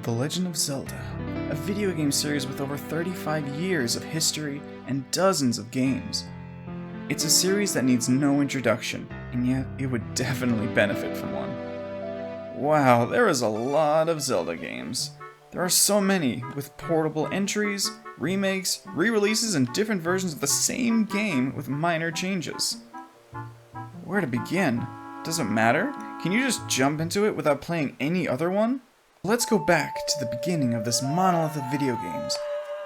The Legend of Zelda, a video game series with over 35 years of history and dozens of games. It's a series that needs no introduction, and yet it would definitely benefit from one. Wow, there is a lot of Zelda games. There are so many, with portable entries, remakes, re-releases, and different versions of the same game with minor changes. Where to begin? Does it matter? Can you just jump into it without playing any other one? Let's go back to the beginning of this monolith of video games,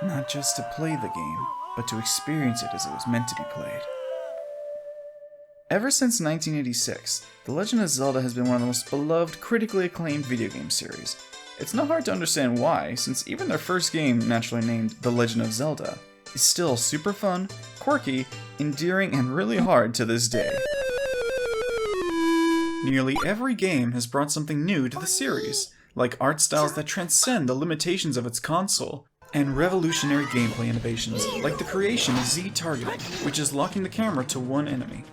not just to play the game, but to experience it as it was meant to be played. Ever since 1986, The Legend of Zelda has been one of the most beloved, critically acclaimed video game series. It's not hard to understand why, since even their first game, naturally named The Legend of Zelda, is still super fun, quirky, endearing, and really hard to this day. Nearly every game has brought something new to the series, like art styles that transcend the limitations of its console, and revolutionary gameplay innovations, like the creation of Z-targeting, which is locking the camera to one enemy.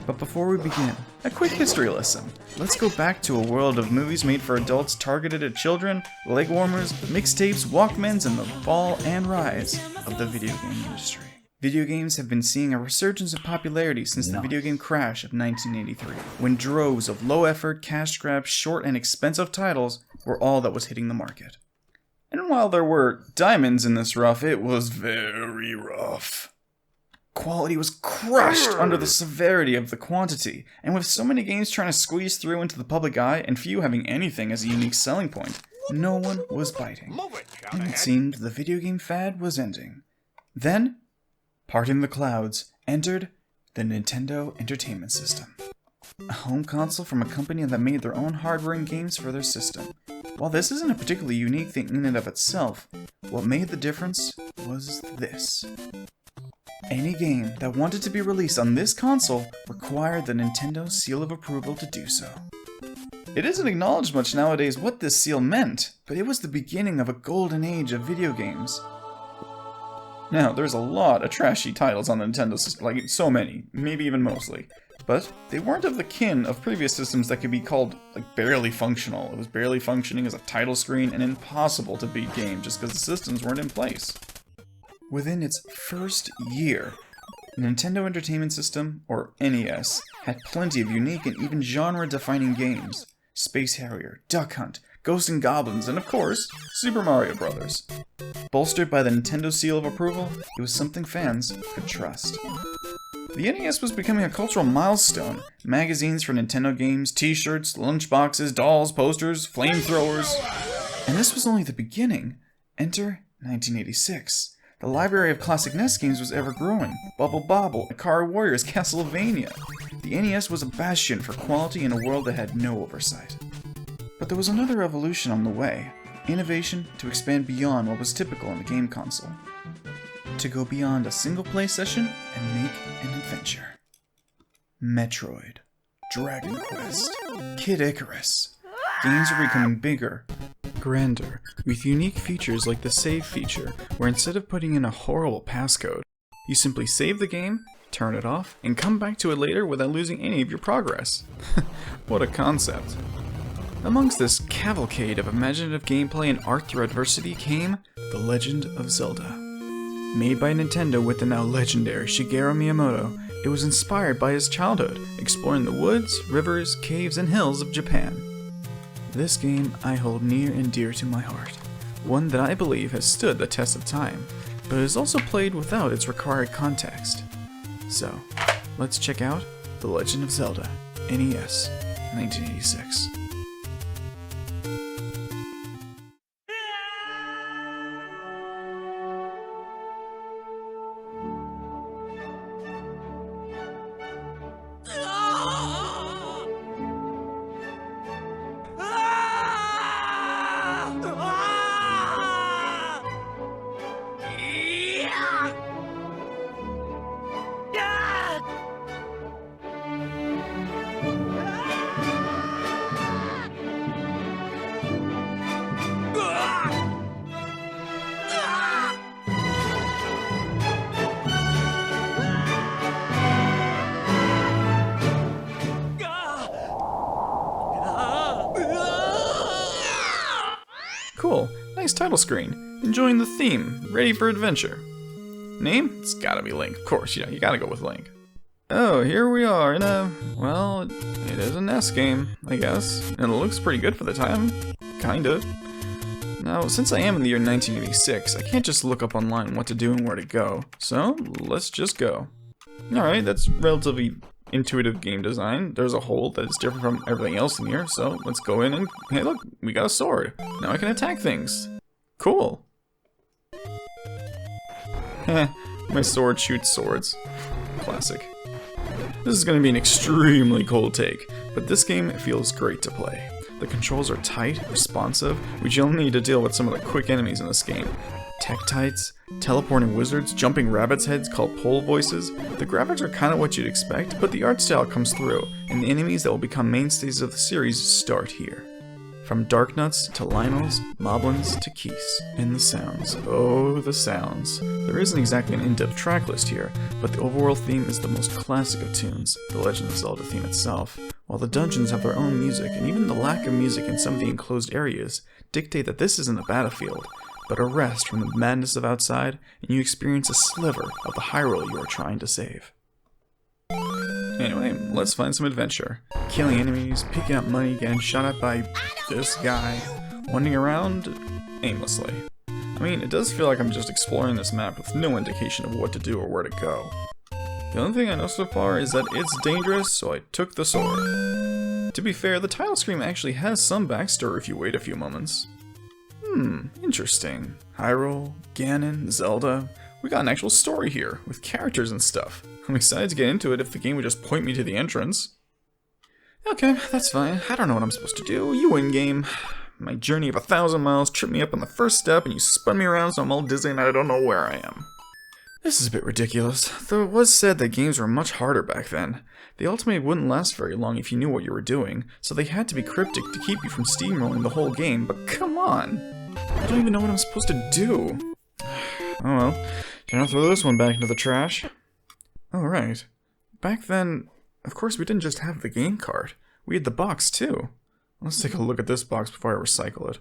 But before we begin, a quick history lesson. Let's go back to a world of movies made for adults targeted at children, leg warmers, mixtapes, Walkmans, and the fall and rise of the video game industry. Video games have been seeing a resurgence of popularity since the video game crash of 1983, when droves of low-effort, cash-grab, short, and expensive titles were all that was hitting the market. And while there were diamonds in this rough, it was very rough. Quality was crushed under the severity of the quantity, and with so many games trying to squeeze through into the public eye and few having anything as a unique selling point, no one was biting. And it seemed the video game fad was ending. Then, parting the clouds, entered the Nintendo Entertainment System, a home console from a company that made their own hardware and games for their system. While this isn't a particularly unique thing in and of itself, what made the difference was this. Any game that wanted to be released on this console required the Nintendo seal of approval to do so. It isn't acknowledged much nowadays what this seal meant, but it was the beginning of a golden age of video games. Now, there's a lot of trashy titles on the Nintendo system, like so many, maybe even mostly, but they weren't of the kin of previous systems that could be called, like, barely functional. It was barely functioning as a title screen and impossible to beat game just because the systems weren't in place. Within its first year, the Nintendo Entertainment System, or NES, had plenty of unique and even genre-defining games. Space Harrier, Duck Hunt, Ghosts and Goblins, and of course, Super Mario Bros. Bolstered by the Nintendo seal of approval, it was something fans could trust. The NES was becoming a cultural milestone. Magazines for Nintendo games, t-shirts, lunchboxes, dolls, posters, flamethrowers. And this was only the beginning. Enter 1986. The library of classic NES games was ever-growing. Bubble Bobble, Ikari Warriors, Castlevania. The NES was a bastion for quality in a world that had no oversight. But there was another evolution on the way. Innovation to expand beyond what was typical in the game console. To go beyond a single play session and make an adventure. Metroid, Dragon Quest, Kid Icarus. Games are becoming bigger, grander, with unique features like the save feature, where instead of putting in a horrible passcode, you simply save the game, turn it off, and come back to it later without losing any of your progress. What a concept. Amongst this cavalcade of imaginative gameplay and art through adversity came The Legend of Zelda. Made by Nintendo with the now legendary Shigeru Miyamoto, it was inspired by his childhood, exploring the woods, rivers, caves, and hills of Japan. This game I hold near and dear to my heart, one that I believe has stood the test of time, but is also played without its required context. So, let's check out The Legend of Zelda NES 1986. cool. Nice title screen. Enjoying the theme. Ready for adventure. Name? It's gotta be Link. Of course, you gotta go with Link. Oh, here we are in well, it is a NES game, I guess. And it looks pretty good for the time. Kinda. Now, since I am in the year 1986, I can't just look up online what to do and where to go. So, let's just go. Alright, that's relatively intuitive game design. There's a hole that is different from everything else in here, so let's go in and, hey look, we got a sword. Now I can attack things. Cool. Heh, my sword shoots swords. Classic. This is going to be an extremely cold take, but this game feels great to play. The controls are tight, responsive, which you'll need to deal with some of the quick enemies in this game. Tektites, teleporting wizards, jumping rabbits' heads called pole voices. The graphics are kind of what you'd expect, but the art style comes through, and the enemies that will become mainstays of the series start here. From Darknuts to Lionels, Moblins to Keese. And the sounds. Oh, the sounds. There isn't exactly an in-depth track list here, but the overworld theme is the most classic of tunes, the Legend of Zelda theme itself, while the dungeons have their own music, and even the lack of music in some of the enclosed areas dictate that this isn't a battlefield, but a rest from the madness of outside, and you experience a sliver of the Hyrule you are trying to save. Anyway, let's find some adventure. Killing enemies, picking up money, getting shot at by this guy, wandering around aimlessly. I mean, it does feel like I'm just exploring this map with no indication of what to do or where to go. The only thing I know so far is that it's dangerous, so I took the sword. To be fair, the title screen actually has some backstory if you wait a few moments. Interesting. Hyrule, Ganon, Zelda. We got an actual story here, with characters and stuff. I'm excited to get into it if the game would just point me to the entrance. Okay, that's fine. I don't know what I'm supposed to do. You win, game. My journey of 1,000 miles tripped me up on the first step, and you spun me around so I'm all dizzy and I don't know where I am. This is a bit ridiculous, though it was said that games were much harder back then. The Ultimate wouldn't last very long if you knew what you were doing, so they had to be cryptic to keep you from steamrolling the whole game, but come on! I don't even know what I'm supposed to do. Oh well, can I throw this one back into the trash? Alright. Back then, of course we didn't just have the game card. We had the box too. Let's take a look at this box before I recycle it.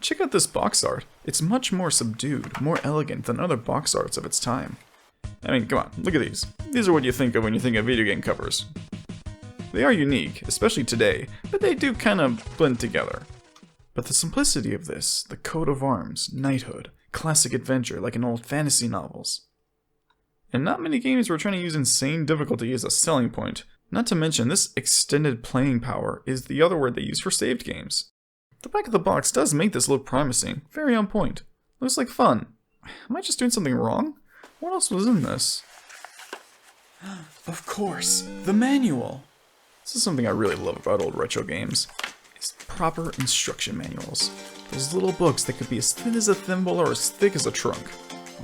Check out this box art. It's much more subdued, more elegant than other box arts of its time. I mean, come on, look at these. These are what you think of when you think of video game covers. They are unique, especially today, but they do kind of blend together. But the simplicity of this, the coat of arms, knighthood, classic adventure like in old fantasy novels. And not many games were trying to use insane difficulty as a selling point. Not to mention, this extended playing power is the other word they use for saved games. The back of the box does make this look promising, very on point. Looks like fun. Am I just doing something wrong? What else was in this? Of course, the manual! This is something I really love about old retro games. It's proper instruction manuals. Those little books that could be as thin as a thimble or as thick as a trunk.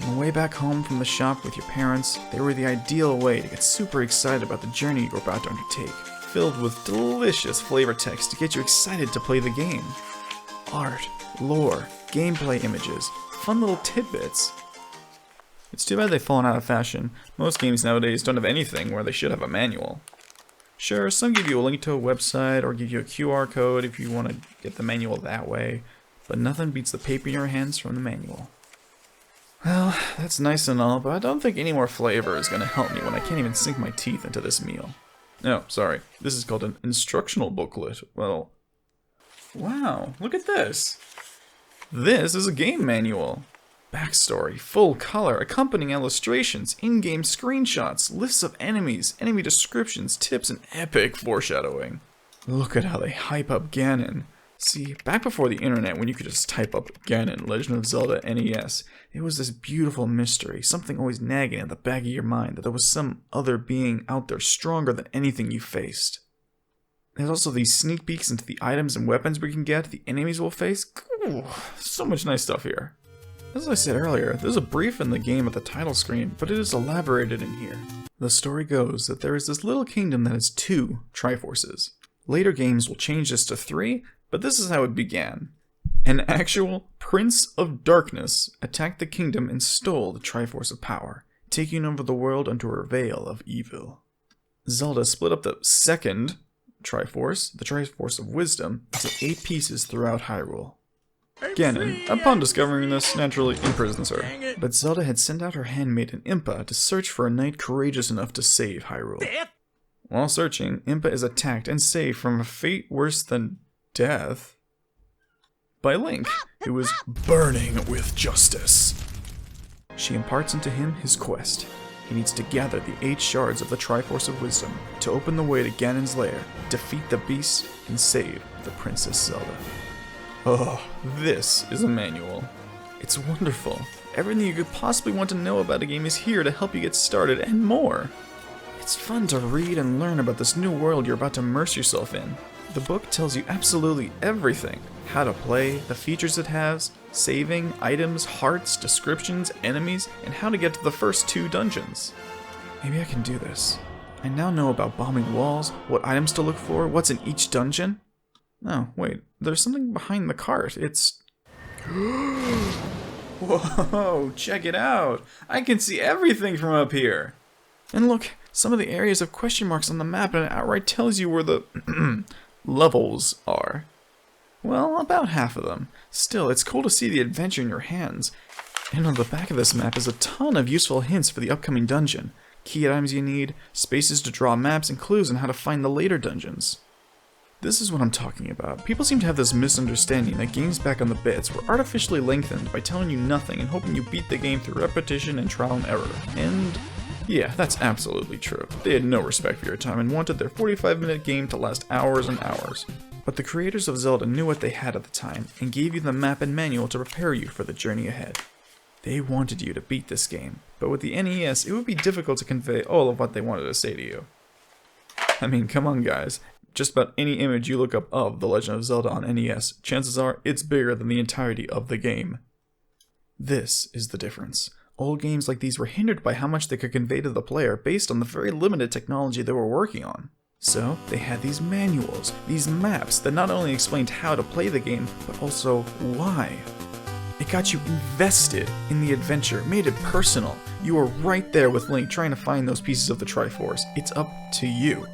On the way back home from the shop with your parents, they were the ideal way to get super excited about the journey you were about to undertake, filled with delicious flavor text to get you excited to play the game. Art, lore, gameplay images, fun little tidbits. It's too bad they've fallen out of fashion. Most games nowadays don't have anything where they should have a manual. Sure, some give you a link to a website or give you a QR code if you want to get the manual that way, but nothing beats the paper in your hands from the manual. Well, that's nice and all, but I don't think any more flavor is going to help me when I can't even sink my teeth into this meal. No, sorry. This is called an instructional booklet. Well, wow, look at this. This is a game manual. Backstory, full color, accompanying illustrations, in-game screenshots, lists of enemies, enemy descriptions, tips, and epic foreshadowing. Look at how they hype up Ganon. See, back before the internet, when you could just type up Ganon, Legend of Zelda NES, it was this beautiful mystery, something always nagging at the back of your mind, that there was some other being out there stronger than anything you faced. There's also these sneak peeks into the items and weapons we can get, the enemies we'll face. Ooh, so much nice stuff here. As I said earlier, there's a brief in the game at the title screen, but it is elaborated in here. The story goes that there is this little kingdom that has 2 Triforces. Later games will change this to 3, but this is how it began. An actual Prince of Darkness attacked the kingdom and stole the Triforce of Power, taking over the world under a veil of evil. Zelda split up the second Triforce, the Triforce of Wisdom, into 8 pieces throughout Hyrule. Ganon, upon discovering this, naturally imprisons her. But Zelda had sent out her handmaiden Impa to search for a knight courageous enough to save Hyrule. While searching, Impa is attacked and saved from a fate worse than death by Link, who is burning with justice. She imparts into him his quest. He needs to gather the 8 shards of the Triforce of Wisdom to open the way to Ganon's lair, defeat the beast, and save the Princess Zelda. Oh, this is a manual. It's wonderful. Everything you could possibly want to know about a game is here to help you get started, and more. It's fun to read and learn about this new world you're about to immerse yourself in. The book tells you absolutely everything. How to play, the features it has, saving, items, hearts, descriptions, enemies, and how to get to the first 2 dungeons. Maybe I can do this. I now know about bombing walls, what items to look for, what's in each dungeon. Oh, wait, there's something behind the cart. It's... Whoa, check it out! I can see everything from up here! And look, some of the areas have question marks on the map, and it outright tells you where the levels are. Well, about half of them. Still, it's cool to see the adventure in your hands. And on the back of this map is a ton of useful hints for the upcoming dungeon. Key items you need, spaces to draw maps, and clues on how to find the later dungeons. This is what I'm talking about. People seem to have this misunderstanding that games back on the bits were artificially lengthened by telling you nothing and hoping you beat the game through repetition and trial and error. And yeah, that's absolutely true. They had no respect for your time and wanted their 45-minute game to last hours and hours. But the creators of Zelda knew what they had at the time and gave you the map and manual to prepare you for the journey ahead. They wanted you to beat this game, but with the NES, it would be difficult to convey all of what they wanted to say to you. I mean, come on guys. Just about any image you look up of The Legend of Zelda on NES, chances are it's bigger than the entirety of the game. This is the difference. Old games like these were hindered by how much they could convey to the player based on the very limited technology they were working on. So, they had these manuals, these maps that not only explained how to play the game, but also why. It got you invested in the adventure, made it personal. You were right there with Link trying to find those pieces of the Triforce. It's up to you.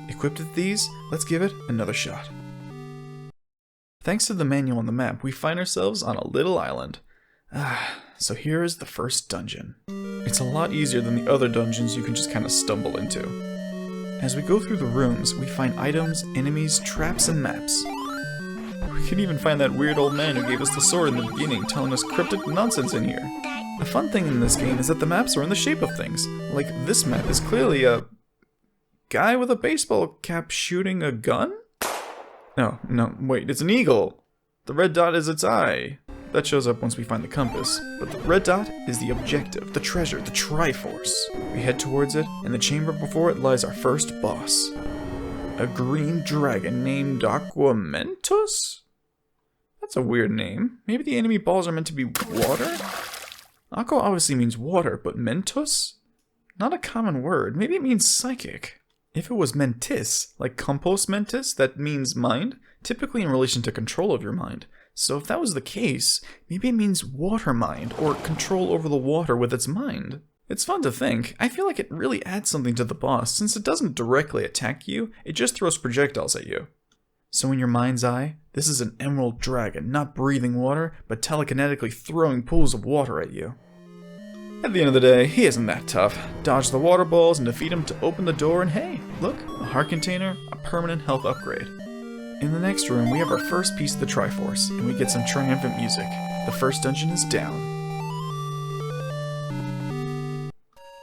Equipped with these, let's give it another shot. Thanks to the manual and the map, we find ourselves on a little island. So here is the first dungeon. It's a lot easier than the other dungeons you can just kind of stumble into. As we go through the rooms, we find items, enemies, traps, and maps. We can even find that weird old man who gave us the sword in the beginning, telling us cryptic nonsense in here. A fun thing in this game is that the maps are in the shape of things. Like, this map is clearly a guy with a baseball cap shooting a gun? No, wait, it's an eagle. The red dot is its eye. That shows up once we find the compass. But the red dot is the objective, the treasure, the Triforce. We head towards it, and the chamber before it lies our first boss. A green dragon named Aquamentus? That's a weird name. Maybe the enemy balls are meant to be water? Aqua obviously means water, but mentus? Not a common word. Maybe it means psychic. If it was mentis, like compos mentis, that means mind, typically in relation to control of your mind. So if that was the case, maybe it means water mind, or control over the water with its mind. It's fun to think. I feel like it really adds something to the boss, since it doesn't directly attack you, it just throws projectiles at you. So in your mind's eye, this is an emerald dragon, not breathing water, but telekinetically throwing pools of water at you. At the end of the day, he isn't that tough. Dodge the water balls and defeat him to open the door, and hey, look, a heart container, a permanent health upgrade. In the next room, we have our first piece of the Triforce, and we get some triumphant music. The first dungeon is down.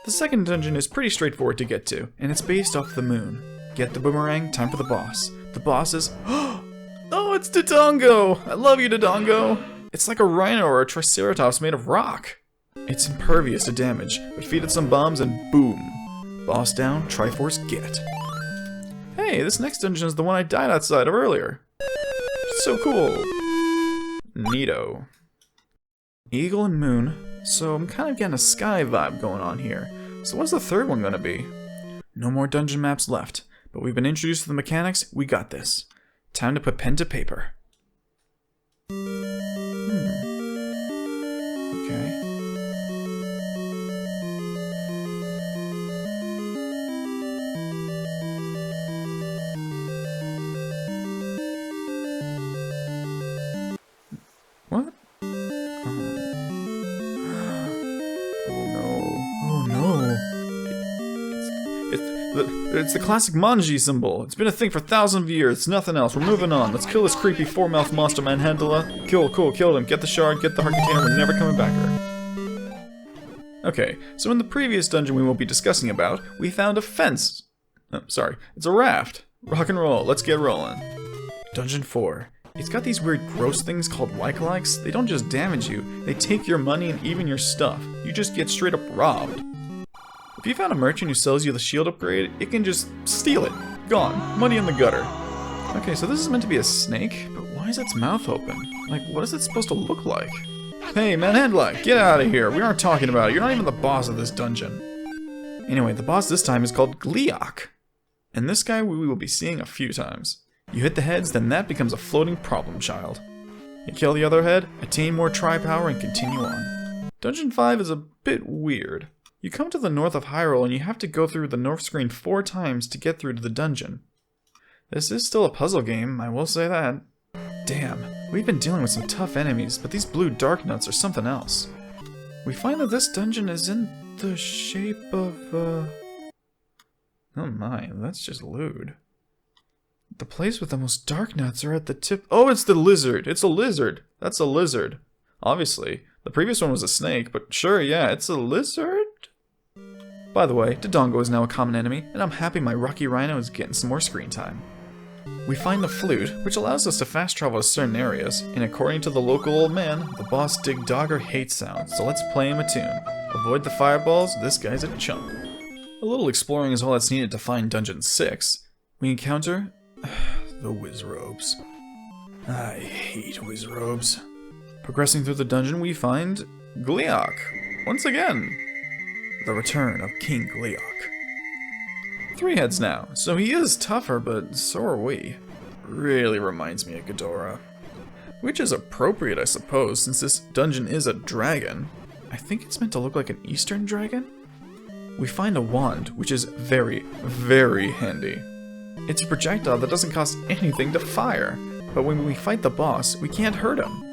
The second dungeon is pretty straightforward to get to, and it's based off the moon. Get the boomerang, time for the boss. The boss is... Oh, it's Dodongo! I love you, Dodongo! It's like a rhino or a triceratops made of rock. It's impervious to damage, but feed it some bombs and boom. Boss down, Triforce get. Hey, this next dungeon is the one I died outside of earlier. So cool. Neato. Eagle and moon, so I'm kind of getting a sky vibe going on here. So what's the third one gonna be? No more dungeon maps left, but we've been introduced to the mechanics, we got this. Time to put pen to paper. Okay. it's the classic manji symbol. It's been a thing for thousands of years. It's nothing else. We're moving on. Let's kill this creepy four-mouth monster manhandler. Cool, killed him. Get the shard, get the heart container. We're never coming back here. Okay, so in the previous dungeon we will be discussing about, we found a fence. Oh, sorry, it's a raft. Rock and roll. Let's get rolling. Dungeon 4. It's got these weird gross things called like-likes. They don't just damage you, they take your money and even your stuff. You just get straight up robbed. If you found a merchant who sells you the shield upgrade, it can just steal it. Gone. Money in the gutter. Okay, so this is meant to be a snake, but why is its mouth open? Like, what is it supposed to look like? Hey, manhandler, get out of here. We aren't talking about it. You're not even the boss of this dungeon. Anyway, the boss this time is called Gleeok. And this guy we will be seeing a few times. You hit the heads, then that becomes a floating problem child. You kill the other head, attain more tri-power, and continue on. Dungeon 5 is a bit weird. You come to the north of Hyrule and you have to go through the north screen 4 times to get through to the dungeon. This is still a puzzle game, I will say that. Damn, we've been dealing with some tough enemies, but these blue dark nuts are something else. We find that this dungeon is in the shape of, oh my, that's just lewd. The place with the most dark nuts are at the tip. Oh, it's the lizard. It's a lizard. That's a lizard. Obviously. The previous one was a snake, but sure, yeah, it's a lizard? By the way, Dodongo is now a common enemy, and I'm happy my Rocky Rhino is getting some more screen time. We find the flute, which allows us to fast travel to certain areas, and according to the local old man, the boss Dig Dogger hates sound, so let's play him a tune. Avoid the fireballs, this guy's a chump. A little exploring is all that's needed to find Dungeon 6. We encounter the Wizrobes. I hate Wizrobes. Progressing through the dungeon, we find Gleeok. Once again, the return of King Gleeok. 3 heads now, so he is tougher, but so are we. Really reminds me of Ghidorah. Which is appropriate, I suppose, since this dungeon is a dragon. I think it's meant to look like an Eastern dragon? We find a wand, which is very, very handy. It's a projectile that doesn't cost anything to fire, but when we fight the boss, we can't hurt him.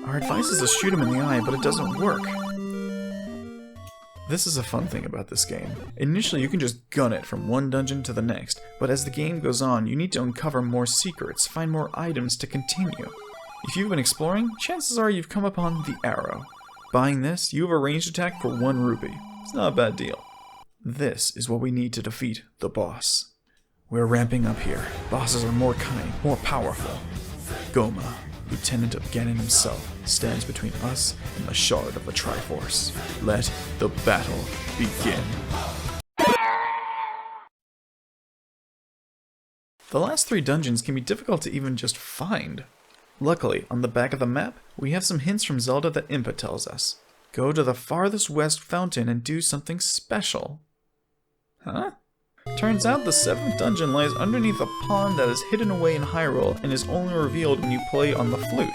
Our advice is to shoot him in the eye, but it doesn't work. This is a fun thing about this game. Initially, you can just gun it from one dungeon to the next, but as the game goes on, you need to uncover more secrets, find more items to continue. If you've been exploring, chances are you've come upon the arrow. Buying this, you have a ranged attack for 1 rupee. It's not a bad deal. This is what we need to defeat the boss. We're ramping up here. Bosses are more cunning, more powerful. Goma, Lieutenant of Ganon himself, stands between us and the shard of the Triforce. Let the battle begin. The last 3 dungeons can be difficult to even just find. Luckily, on the back of the map, we have some hints from Zelda that Impa tells us. Go to the farthest west fountain and do something special. Huh? Turns out the 7th dungeon lies underneath a pond that is hidden away in Hyrule and is only revealed when you play on the flute.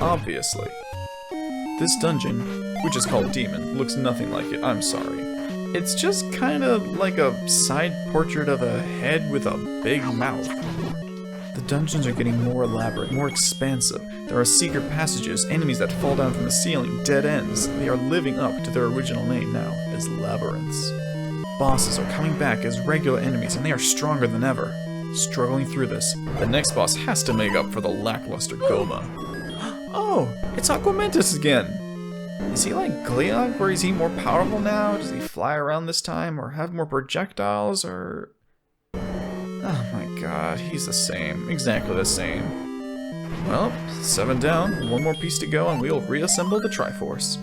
Obviously. This dungeon, which is called Demon, looks nothing like it, I'm sorry. It's just kinda like a side portrait of a head with a big mouth. The dungeons are getting more elaborate, more expansive. There are secret passages, enemies that fall down from the ceiling, dead ends. They are living up to their original name now, as labyrinths. Bosses are coming back as regular enemies, and they are stronger than ever. Struggling through this, the next boss has to make up for the lackluster Goma. Oh, it's Aquamentus again! Is he like Gleeok, or is he more powerful now? Does he fly around this time, or have more projectiles, or... Oh my god, he's the same. Exactly the same. Well, 7 down, 1 more piece to go, and we'll reassemble the Triforce.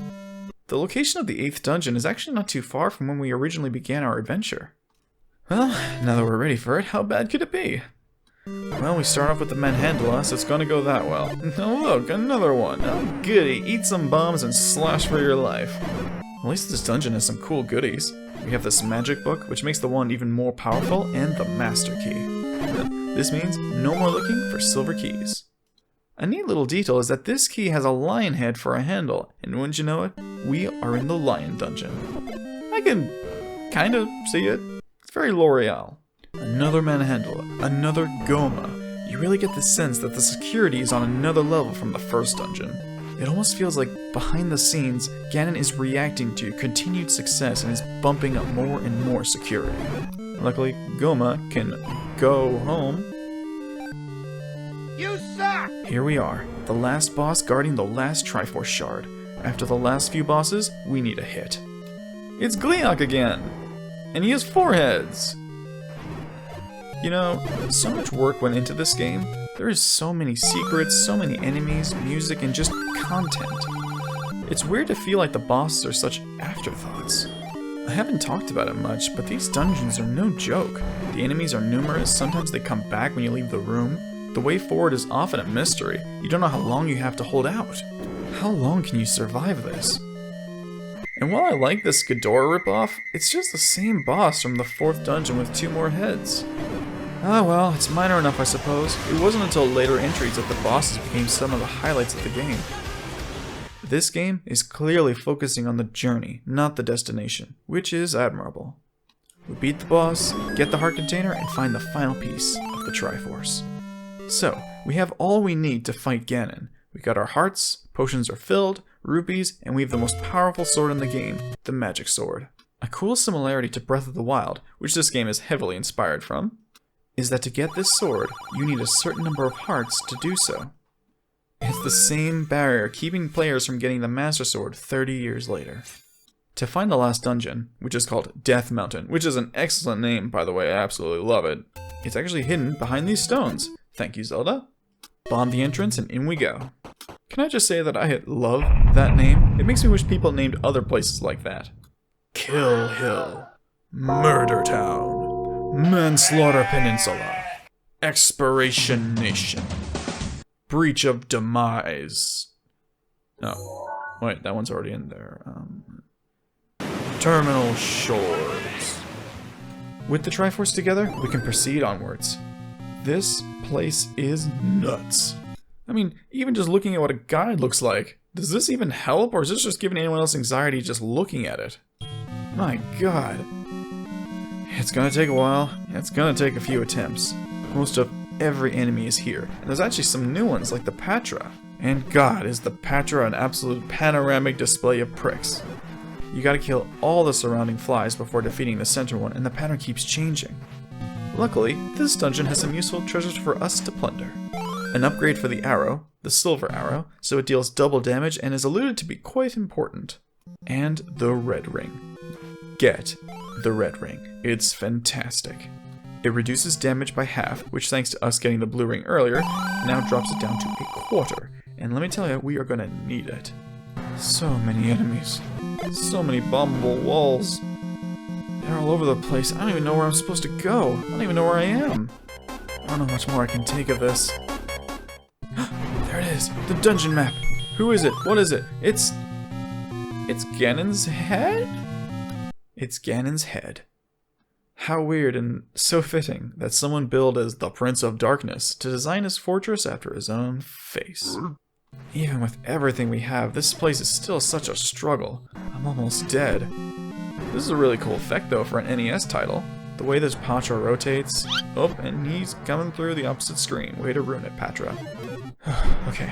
The location of the 8th dungeon is actually not too far from when we originally began our adventure. Well, now that we're ready for it, how bad could it be? Well, we start off with the manhandler, so it's gonna go that well. Oh look, another one! Oh goody, eat some bombs and slash for your life. At least this dungeon has some cool goodies. We have this magic book, which makes the wand even more powerful, and the master key. This means no more looking for silver keys. A neat little detail is that this key has a lion head for a handle, and wouldn't you know it, we are in the lion dungeon. I can kind of see it. It's very L'Oreal. Another manhandler, another Goma. You really get the sense that the security is on another level from the first dungeon. It almost feels like behind the scenes, Ganon is reacting to your continued success and is bumping up more and more security. Luckily, Goma can go home. You suck! Here we are, the last boss guarding the last Triforce Shard. After the last few bosses, we need a hit. It's Gleeok again! And he has 4 heads! You know, so much work went into this game. There is so many secrets, so many enemies, music, and just content. It's weird to feel like the bosses are such afterthoughts. I haven't talked about it much, but these dungeons are no joke. The enemies are numerous, sometimes they come back when you leave the room. The way forward is often a mystery. You don't know how long you have to hold out. How long can you survive this? And while I like this Ghidorah ripoff, it's just the same boss from the 4th dungeon with 2 more heads. Ah well, it's minor enough I suppose. It wasn't until later entries that the bosses became some of the highlights of the game. This game is clearly focusing on the journey, not the destination, which is admirable. We beat the boss, get the heart container, and find the final piece of the Triforce. So, we have all we need to fight Ganon. We got our hearts, potions are filled, rupees, and we have the most powerful sword in the game, the Magic Sword. A cool similarity to Breath of the Wild, which this game is heavily inspired from, is that to get this sword, you need a certain number of hearts to do so. It's the same barrier keeping players from getting the Master Sword 30 years later. To find the last dungeon, which is called Death Mountain, which is an excellent name by the way, I absolutely love it, it's actually hidden behind these stones. Thank you, Zelda. Bomb the entrance and in we go. Can I just say that I love that name? It makes me wish people named other places like that. Kill Hill, Murder Town, Manslaughter Peninsula, Expiration Nation, Breach of Demise. Oh, wait, that one's already in there. Terminal Shores. With the Triforce together, we can proceed onwards. This place is nuts. I mean, even just looking at what a guide looks like, does this even help, or is this just giving anyone else anxiety just looking at it? My god. It's gonna take a while, it's gonna take a few attempts. Most of every enemy is here, and there's actually some new ones like the Patra. And god, is the Patra an absolute panoramic display of pricks. You gotta kill all the surrounding flies before defeating the center one, and the pattern keeps changing. Luckily, this dungeon has some useful treasures for us to plunder. An upgrade for the arrow, the silver arrow, so it deals double damage and is alluded to be quite important. And the red ring. Get the red ring. It's fantastic. It reduces damage by half, which thanks to us getting the blue ring earlier, now drops it down to a quarter. And let me tell you, we are gonna need it. So many enemies. So many bombable walls. They're all over the place. I don't even know where I'm supposed to go. I don't even know where I am. I don't know how much more I can take of this. There it is. The dungeon map. Who is it? What is it? It's Ganon's head? It's Ganon's head. How weird and so fitting that someone billed as the Prince of Darkness to design his fortress after his own face. Even with everything we have, this place is still such a struggle. I'm almost dead. This is a really cool effect though for an NES title. The way this Patra rotates. Oh, and he's coming through the opposite screen. Way to ruin it, Patra. Okay,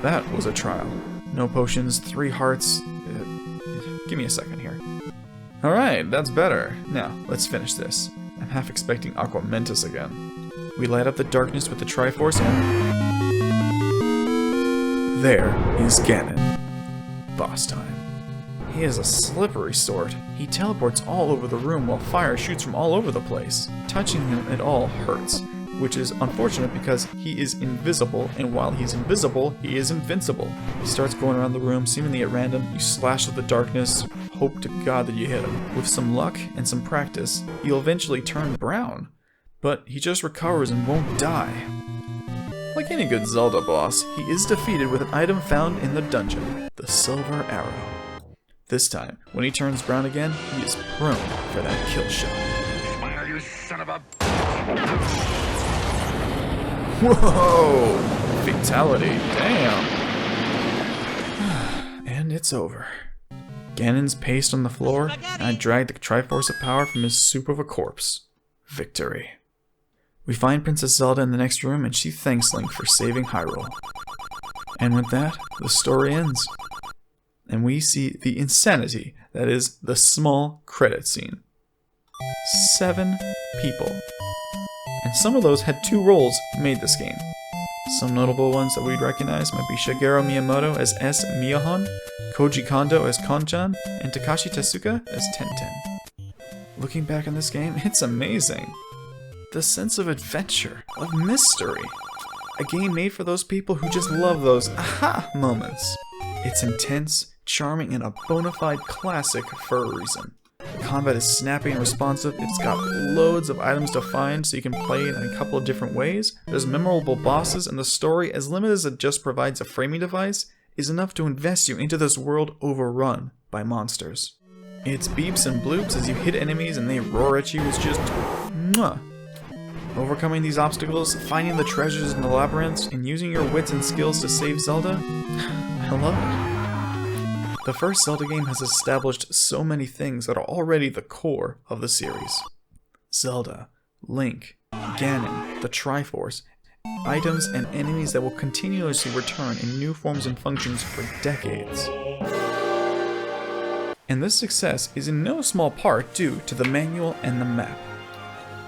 that was a trial. No potions, 3 hearts. Give me a second here. Alright, that's better. Now, let's finish this. I'm half expecting Aqua Mentis again. We light up the darkness with the Triforce and... there is Ganon. Boss time. He is a slippery sort. He teleports all over the room while fire shoots from all over the place. Touching him at all hurts, which is unfortunate because he is invisible, and while he's invisible, he is invincible. He starts going around the room seemingly at random, you slash with the darkness, hope to god that you hit him. With some luck and some practice, he'll eventually turn brown. But he just recovers and won't die. Like any good Zelda boss, he is defeated with an item found in the dungeon, the Silver Arrow. This time, when he turns brown again, he is prone for that kill shot. Smile, you son of a... Whoa! Fatality, damn! And it's over. Ganon's paced on the floor, and I drag the Triforce of Power from his soup of a corpse. Victory. We find Princess Zelda in the next room, and she thanks Link for saving Hyrule. And with that, the story ends. And we see the insanity that is the small credit scene. 7 people. And some of those had 2 roles made this game. Some notable ones that we'd recognize might be Shigeru Miyamoto as S. Miyahan, Koji Kondo as Konchan, and Takashi Tezuka as Tenten. Looking back on this game, it's amazing. The sense of adventure, of mystery. A game made for those people who just love those aha moments. It's intense, charming, and a bona fide classic for a reason. The combat is snappy and responsive, it's got loads of items to find so you can play it in a couple of different ways, there's memorable bosses, and the story, as limited as it just provides a framing device, is enough to invest you into this world overrun by monsters. Its beeps and bloops as you hit enemies and they roar at you is just mwah. Overcoming these obstacles, finding the treasures in the labyrinths, and using your wits and skills to save Zelda, I love it. The first Zelda game has established so many things that are already the core of the series. Zelda, Link, Ganon, the Triforce, items and enemies that will continuously return in new forms and functions for decades. And this success is in no small part due to the manual and the map.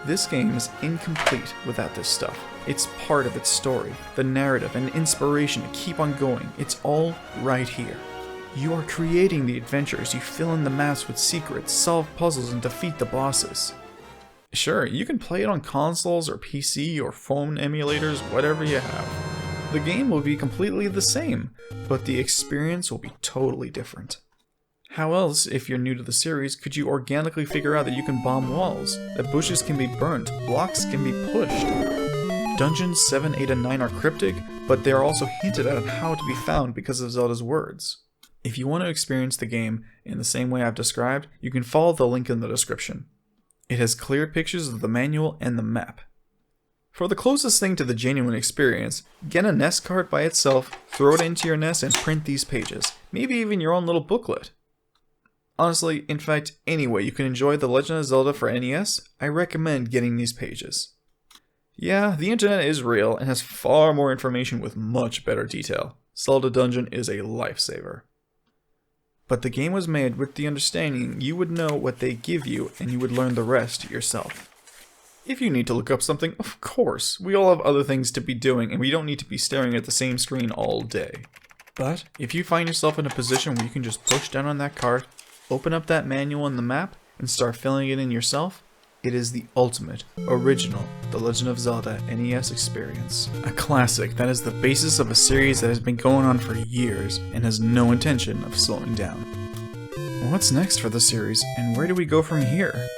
This game is incomplete without this stuff. It's part of its story, the narrative, and inspiration to keep on going. It's all right here. You are creating the adventures, you fill in the maps with secrets, solve puzzles, and defeat the bosses. Sure, you can play it on consoles or PC or phone emulators, whatever you have. The game will be completely the same, but the experience will be totally different. How else, if you're new to the series, could you organically figure out that you can bomb walls, that bushes can be burnt, blocks can be pushed? Dungeons 7, 8, and 9 are cryptic, but they are also hinted at on how to be found because of Zelda's words. If you want to experience the game in the same way I've described, you can follow the link in the description. It has clear pictures of the manual and the map. For the closest thing to the genuine experience, get a NES card by itself, throw it into your NES, and print these pages. Maybe even your own little booklet. Honestly, in fact, any way you can enjoy The Legend of Zelda for NES, I recommend getting these pages. Yeah, the internet is real and has far more information with much better detail. Zelda Dungeon is a lifesaver. But the game was made with the understanding you would know what they give you and you would learn the rest yourself. If you need to look up something, of course, we all have other things to be doing and we don't need to be staring at the same screen all day. But if you find yourself in a position where you can just push down on that card, open up that manual and the map, and start filling it in yourself, it is the ultimate, original The Legend of Zelda NES experience. A classic that is the basis of a series that has been going on for years and has no intention of slowing down. What's next for the series, and where do we go from here?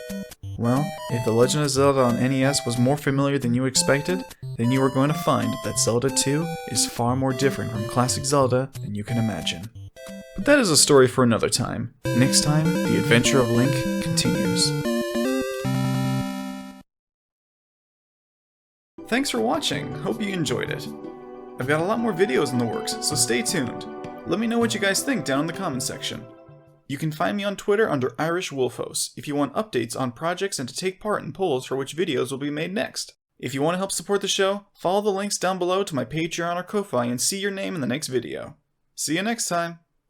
Well, if The Legend of Zelda on NES was more familiar than you expected, then you are going to find that Zelda 2 is far more different from classic Zelda than you can imagine. But that is a story for another time. Next time, the adventure of Link continues. Thanks for watching, hope you enjoyed it. I've got a lot more videos in the works, so stay tuned. Let me know what you guys think down in the comments section. You can find me on Twitter under IrishWolfos if you want updates on projects and to take part in polls for which videos will be made next. If you want to help support the show, follow the links down below to my Patreon or Ko-Fi and see your name in the next video. See you next time!